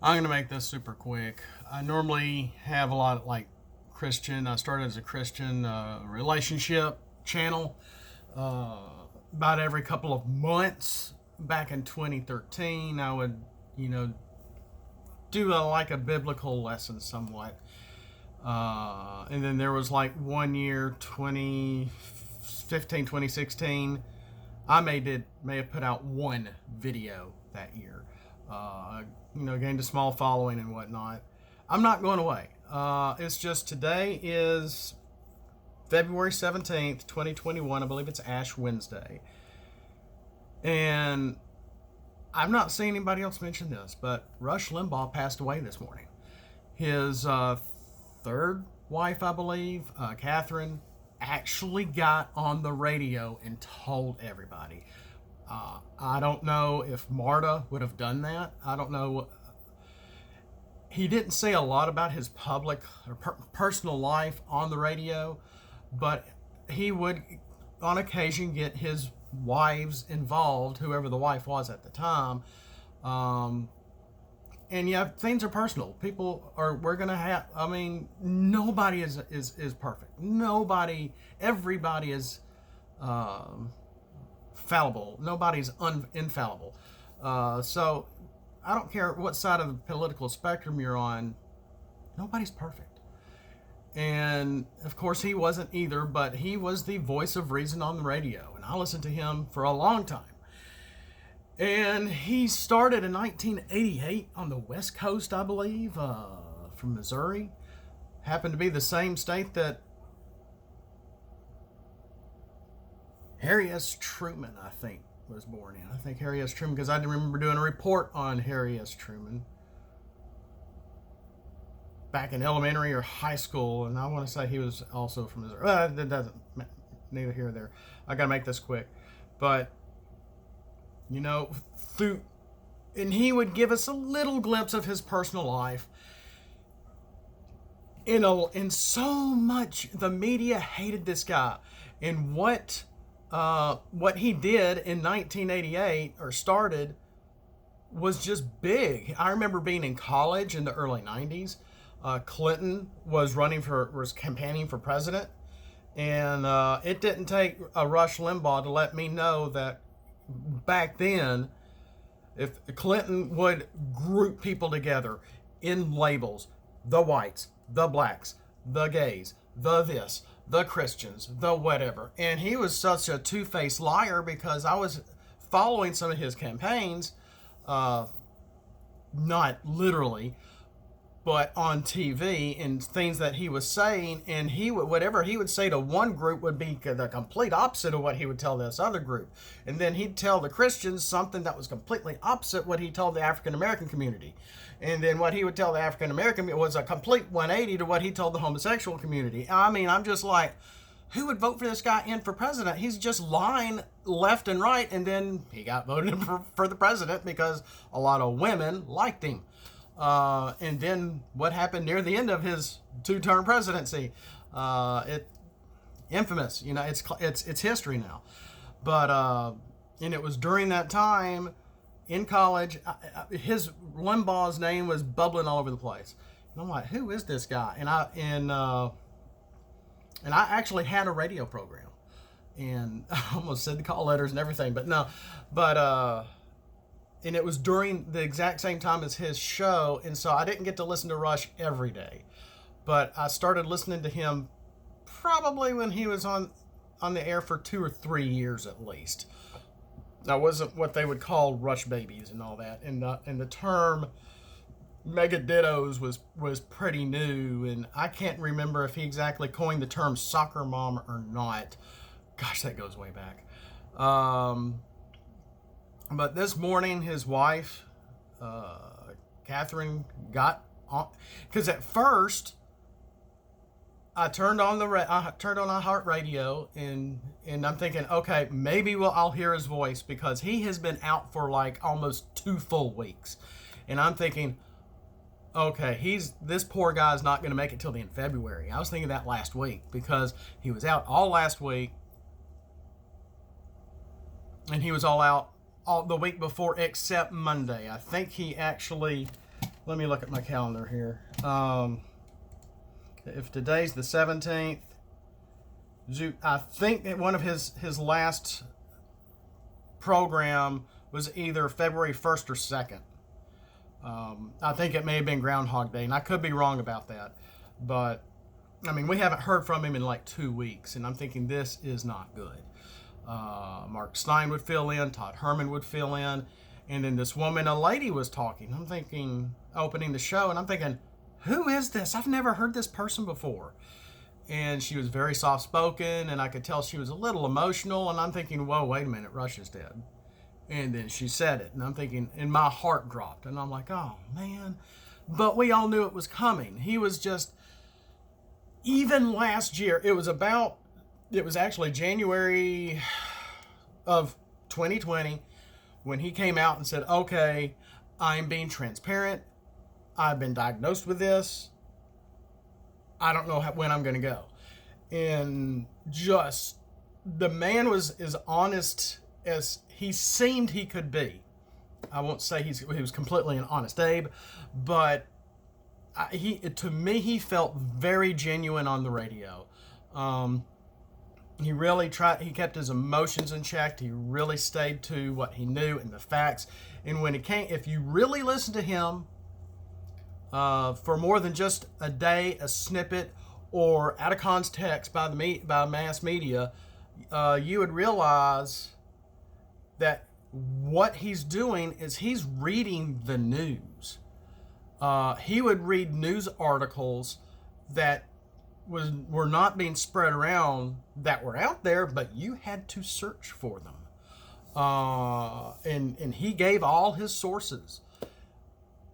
I'm going to make this super quick. I normally have a lot of Christian. I started as a Christian relationship channel about every couple of months. Back in 2013, I would, you know, do a biblical lesson somewhat. And then there was like 1 year, 2015, 2016. I may have put out one video that year. Gained a small following and whatnot. I'm not going away. It's just today is February 17th, 2021. I believe it's Ash Wednesday. And I've not seen anybody else mention this, but Rush Limbaugh passed away this morning. His third wife, I believe, Catherine, actually got on the radio and told everybody. I don't know if Marta would have done that. I don't know. He didn't say a lot about his public or personal life on the radio, but he would, on occasion, get his wives involved, whoever the wife was at the time. And yeah, things are personal. We're going to have, nobody is perfect. Everybody is fallible. Nobody's infallible. So I don't care what side of the political spectrum you're on, nobody's perfect. And of course he wasn't either, but he was the voice of reason on the radio. And I listened to him for a long time. And he started in 1988 on the West Coast, I believe, from Missouri. Happened to be the same state that Harry S. Truman, I think, was born in. I think Harry S. Truman, because I remember doing a report on Harry S. Truman back in elementary or high school, and I want to say he was also from Missouri. That doesn't, neither here nor there. I got to make this quick. But and he would give us a little glimpse of his personal life. In so much, the media hated this guy, and what he did in 1988 or started was just big. I remember being in college in the early 90s. Clinton was campaigning for president, and it didn't take a Rush Limbaugh to let me know that back then, if Clinton would group people together in labels, the whites, the blacks, the gays, the this, the Christians, the whatever. And he was such a two-faced liar, because I was following some of his campaigns, not literally, but on TV, and things that he was saying, and whatever he would say to one group would be the complete opposite of what he would tell this other group. And then he'd tell the Christians something that was completely opposite what he told the African American community. And then what he would tell the African American was a complete 180 to what he told the homosexual community. I'm just like, who would vote for this guy in for president? He's just lying left and right. And then he got voted for the president because a lot of women liked him. And then what happened near the end of his two-term presidency? Infamous. It's history now. But and it was during that time in college. His Limbaugh's name was bubbling all over the place, and I'm like, who is this guy? And I actually had a radio program, and I almost said the call letters and everything, but no, and it was during the exact same time as his show, and so I didn't get to listen to Rush every day, but I started listening to him probably when he was on the air for 2 or 3 years at least. I wasn't what they would call Rush babies and all that, and the term mega dittos was pretty new, and I can't remember if he exactly coined the term soccer mom or not. Gosh, that goes way back. But this morning, his wife, Catherine, got on, because at first I turned on iHeartRadio, and I'm thinking, okay, maybe I'll hear his voice, because he has been out for like almost 2 full weeks, and I'm thinking, okay, this poor guy's not going to make it till the end of February. I was thinking that last week, because he was out all last week, and he was all out all the week before except Monday. I think he actually, let me look at my calendar here. If today's the 17th, I think that one of his last program was either February 1st or 2nd. I think it may have been Groundhog Day, and I could be wrong about that. But, I mean, we haven't heard from him in like 2 weeks, and I'm thinking this is not good. Mark Stein would fill in, Todd Herman would fill in, and then this woman, a lady, was talking. I'm thinking, opening the show, and I'm thinking, who is this? I've never heard this person before. And she was very soft-spoken, and I could tell she was a little emotional, and I'm thinking, whoa, wait a minute, Rush is dead. And then she said it, and I'm thinking, and my heart dropped, and I'm like, oh, man. But we all knew it was coming. He was just, even last year, it was actually January of 2020 when he came out and said, okay, I'm being transparent. I've been diagnosed with this. I don't know when I'm going to go. And just, the man was as honest as he seemed he could be. I won't say he was completely an honest Abe, but to me, he felt very genuine on the radio. He really he kept his emotions in check. He really stayed to what he knew and the facts. And when it came, if you really listen to him, for more than just a day, a snippet, or out of context by mass media, you would realize that what he's doing is he's reading the news. He would read news articles that were not being spread around, that were out there, but you had to search for them. And he gave all his sources.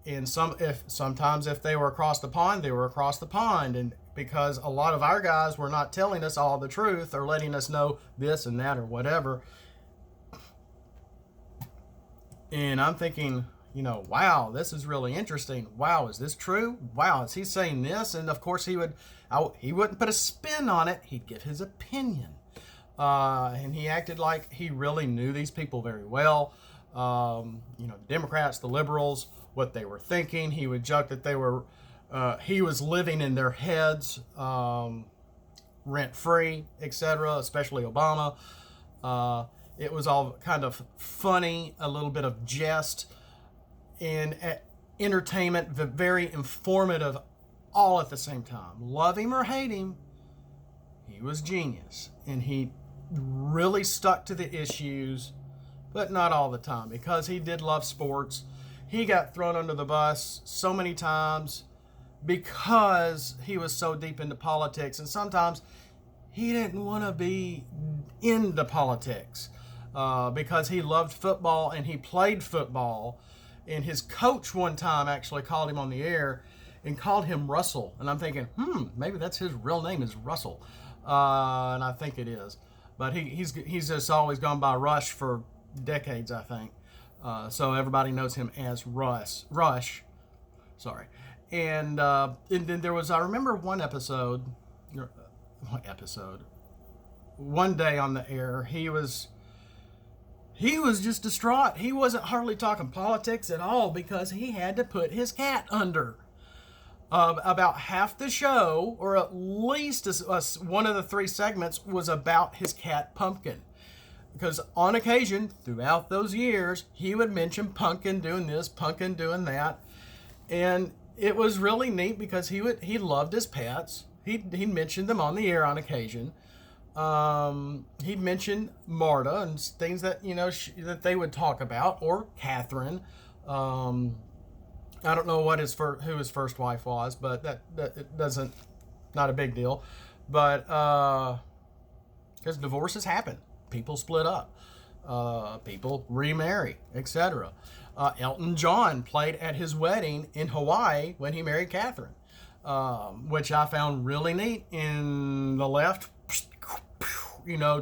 And sometimes if they were across the pond, they were across the pond. And because a lot of our guys were not telling us all the truth or letting us know this and that or whatever. And I'm thinking, wow, this is really interesting. Wow, is this true? Wow, is he saying this? And of course he wouldn't put a spin on it. He'd give his opinion. And he acted like he really knew these people very well. The Democrats, the liberals, what they were thinking. He would joke that he was living in their heads, rent-free, etc., especially Obama. It was all kind of funny, a little bit of jest, and entertainment, very informative, all at the same time. Love him or hate him, he was genius. And he really stuck to the issues, but not all the time, because he did love sports. He got thrown under the bus so many times because he was so deep into politics, and sometimes he didn't want to be into politics because he loved football and he played football. And his coach one time actually called him on the air and called him Russell. And I'm thinking, maybe that's his real name is Russell. And I think it is. But he's just always gone by Rush for decades, I think. So everybody knows him as Rush. Sorry. And then there was, I remember one day on the air, he was just distraught. He wasn't hardly talking politics at all because he had to put his cat under. About half the show, or at least one of the 3 segments, was about his cat Pumpkin. Because on occasion, throughout those years, he would mention Pumpkin doing this, Pumpkin doing that. And it was really neat because he loved his pets. He mentioned them on the air on occasion. He'd mention Marta and things that that they would talk about, or Catherine. I don't know who his first wife was, but that it doesn't, not a big deal. But because divorces happen, people split up, people remarry, etc. Elton John played at his wedding in Hawaii when he married Catherine, which I found really neat. And the left,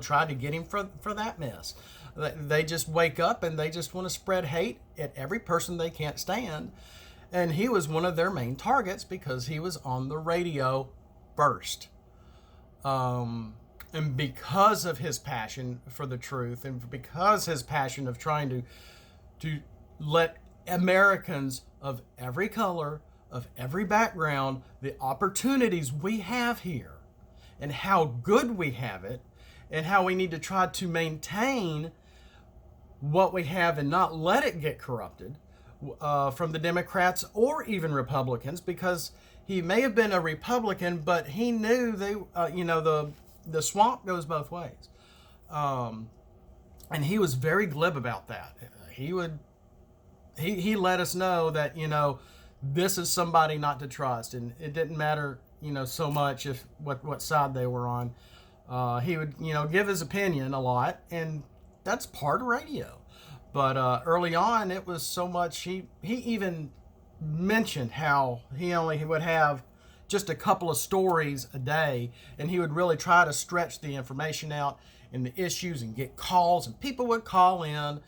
tried to get him for that mess. They just wake up and they just want to spread hate at every person they can't stand. And he was one of their main targets because he was on the radio first. And because of his passion for the truth, and because his passion of trying to let Americans of every color, of every background, the opportunities we have here, and how good we have it, and how we need to try to maintain what we have and not let it get corrupted from the Democrats or even Republicans, because he may have been a Republican, but he knew the swamp goes both ways. And he was very glib about that. He let us know that, this is somebody not to trust, and it didn't matter, so much if what side they were on. He would, give his opinion a lot, and that's part of radio. But early on, it was so much. He even mentioned how he would have just a couple of stories a day, and he would really try to stretch the information out and the issues and get calls, and people would call in.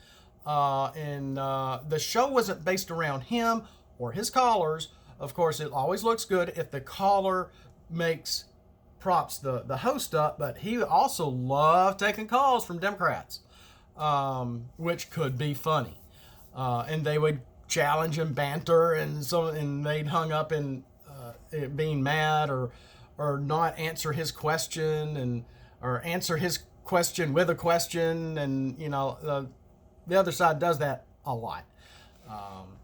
And the show wasn't based around him or his callers. Of course, it always looks good if the caller props the host up, but he also loved taking calls from Democrats, which could be funny. And they would challenge and banter, and they'd hung up in being mad or not answer his question, or answer his question with a question, and the other side does that a lot.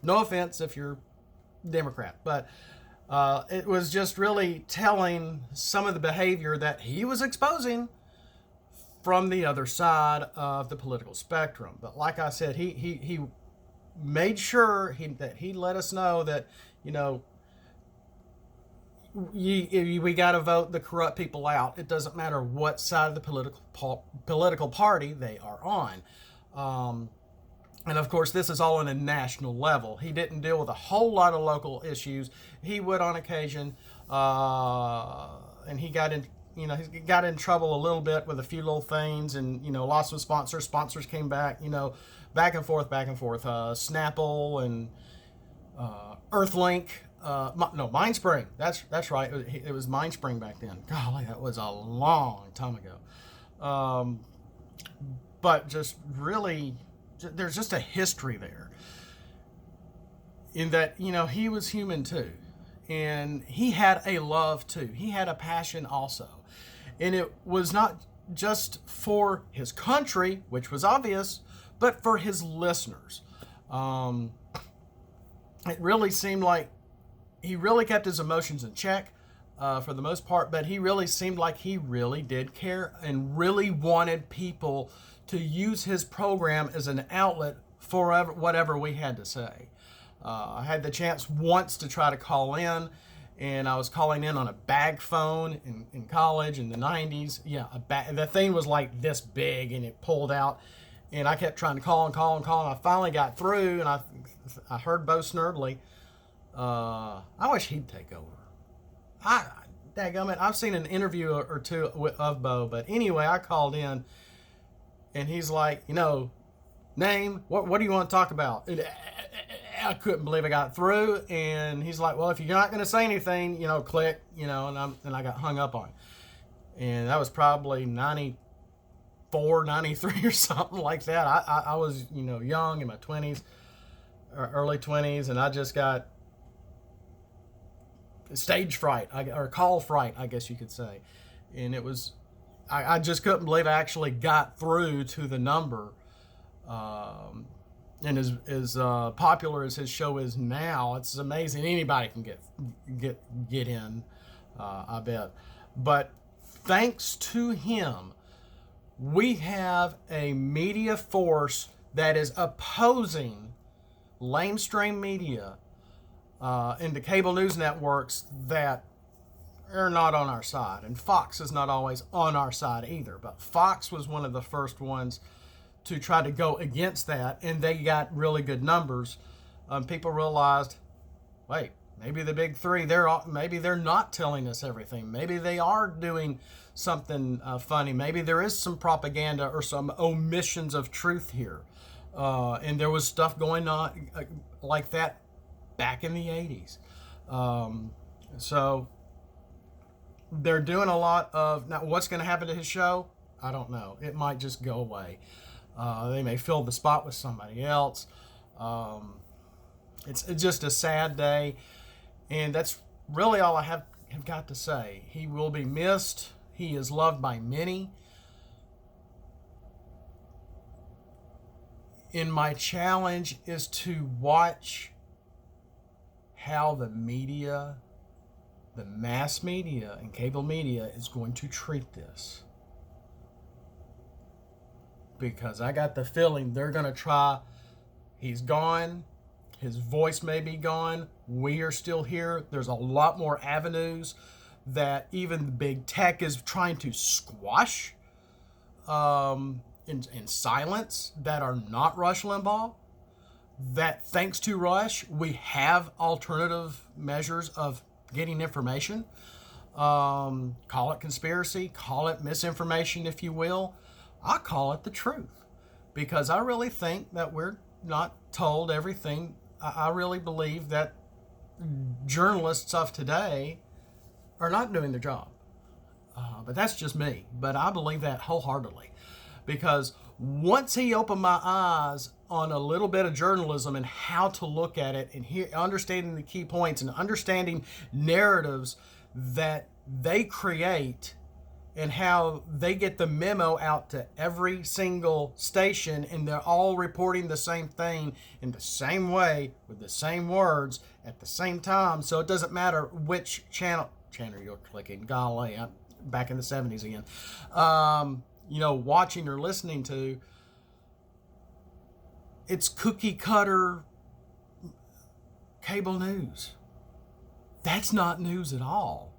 No offense if you're Democrat, but it was just really telling some of the behavior that he was exposing from the other side of the political spectrum. But like I said, he made sure that he let us know that, we got to vote the corrupt people out. It doesn't matter what side of the political party they are on. And of course, this is all on a national level. He didn't deal with a whole lot of local issues. He would on occasion, and he got in trouble a little bit with a few little things, and lost with sponsors. Sponsors came back, back and forth. Snapple and Earthlink. Mindspring. That's right. It was Mindspring back then. Golly, that was a long time ago. But just really, there's just a history there. In that, he was human too. And he had a love too. He had a passion also. And it was not just for his country, which was obvious, but for his listeners. It really seemed like he really kept his emotions in check for the most part, but he really seemed like he really did care and really wanted people to use his program as an outlet for whatever we had to say. I had the chance once to try to call in, and I was calling in on a bag phone in college in the 90s. Yeah, the thing was like this big, and it pulled out, and I kept trying to call and I finally got through, and I heard Bo Snerdley. I wish he'd take over. Dadgummit, I've seen an interview or two of Bo, but anyway, I called in, and he's like, name, what do you want to talk about? And I couldn't believe I got through, and he's like, well, if you're not going to say anything, click, and I got hung up on. And that was probably 94, 93 or something like that. I was, young in my 20s, or early 20s, and I just got stage fright, or call fright, I guess you could say. And it was, I just couldn't believe I actually got through to the number. And as popular as his show is now, it's amazing anybody can get in, I bet. But thanks to him, we have a media force that is opposing lamestream media and the cable news networks that are not on our side. And Fox is not always on our side either. But Fox was one of the first ones to try to go against that, and they got really good numbers. People realized, wait, maybe the big three, maybe they're not telling us everything. Maybe they are doing something funny. Maybe there is some propaganda or some omissions of truth here. And there was stuff going on like that back in the 80s. So they're doing a lot of, now what's going to happen to his show? I don't know. It might just go away. They may fill the spot with somebody else. It's just a sad day, and that's really all I have got to say. He will be missed. He is loved by many. And my challenge is to watch how the media, the mass media and cable media is going to treat this. Because I got the feeling they're going to try. He's gone. His voice may be gone. We are still here. There's a lot more avenues that even the big tech is trying to squash in silence that are not Rush Limbaugh. That thanks to Rush, we have alternative measures of getting information. Call it conspiracy, call it misinformation, if you will. I call it the truth, because I really think that we're not told everything. I really believe that journalists of today are not doing their job. But that's just me. But I believe that wholeheartedly, because once he opened my eyes on a little bit of journalism and how to look at it, and understanding the key points and understanding narratives that they create and how they get the memo out to every single station, and they're all reporting the same thing in the same way with the same words at the same time. So it doesn't matter which channel you're clicking. Golly, I'm back in the 70s again. Watching or listening to. It's cookie cutter cable news. That's not news at all,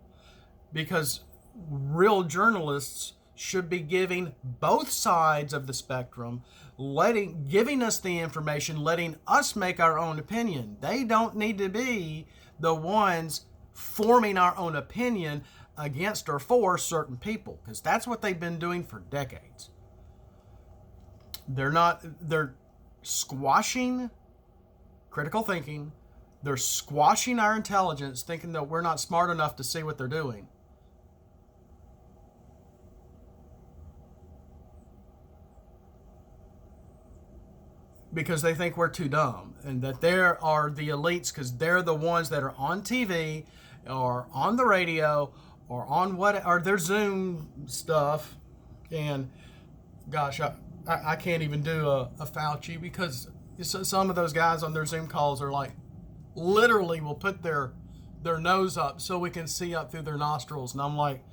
because real journalists should be giving both sides of the spectrum, giving us the information, letting us make our own opinion. They don't need to be the ones forming our own opinion against or for certain people, because that's what they've been doing for decades. They're squashing critical thinking. They're squashing our intelligence, thinking that we're not smart enough to see what they're doing. Because they think we're too dumb, and that there are the elites, because they're the ones that are on TV or on the radio or on their Zoom stuff. And gosh, I can't even do a Fauci, because some of those guys on their Zoom calls are like, literally will put their nose up so we can see up through their nostrils. And I'm like,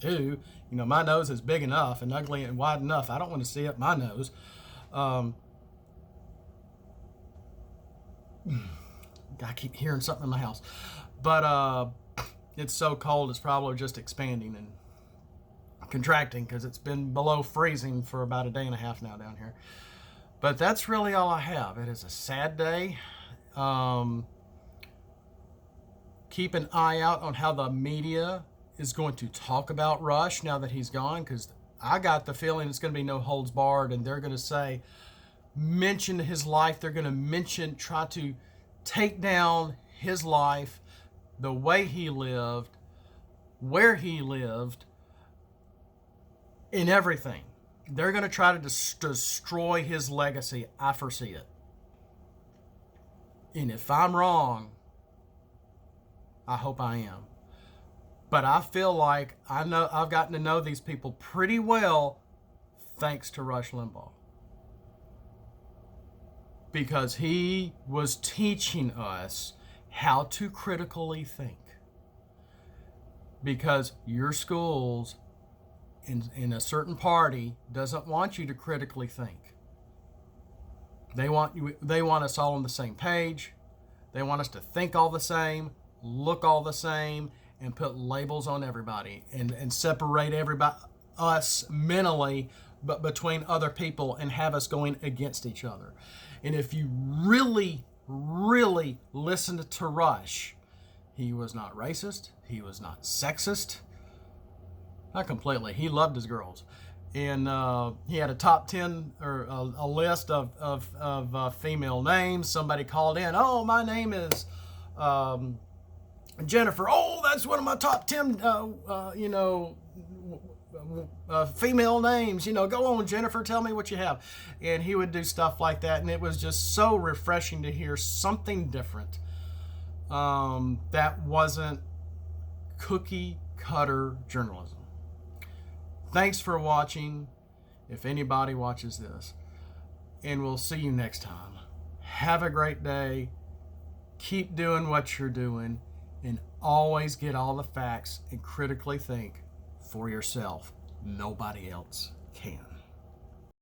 ew, my nose is big enough and ugly and wide enough. I don't want to see up my nose. I keep hearing something in my house, but it's so cold it's probably just expanding and contracting, because it's been below freezing for about a day and a half now down here. But that's really all I have. It is a sad day. Keep an eye out on how the media is going to talk about Rush now that he's gone, because I got the feeling it's going to be no holds barred, and they're going to mention his life. They're going to try to take down his life, the way he lived, where he lived, in everything. They're going to try to destroy his legacy. I foresee it. And if I'm wrong, I hope I am. But I feel like I've gotten to know these people pretty well thanks to Rush Limbaugh. Because he was teaching us how to critically think. Because your schools in a certain party doesn't want you to critically think. They want us all on the same page. They want us to think all the same, look all the same, and put labels on everybody and separate us mentally, but between other people, and have us going against each other. And if you really, really listened to Rush, he was not racist. He was not sexist. Not completely. He loved his girls. And he had a top 10 or a list of female names. Somebody called in, oh, my name is Jennifer. Oh, that's one of my top 10, female names. Go on, Jennifer, tell me what you have. And he would do stuff like that, and it was just so refreshing to hear something different that wasn't cookie cutter journalism. Thanks for watching, if anybody watches this, and we'll see you next time. Have a great day. Keep doing what you're doing, and always get all the facts and critically think for yourself. Nobody else can.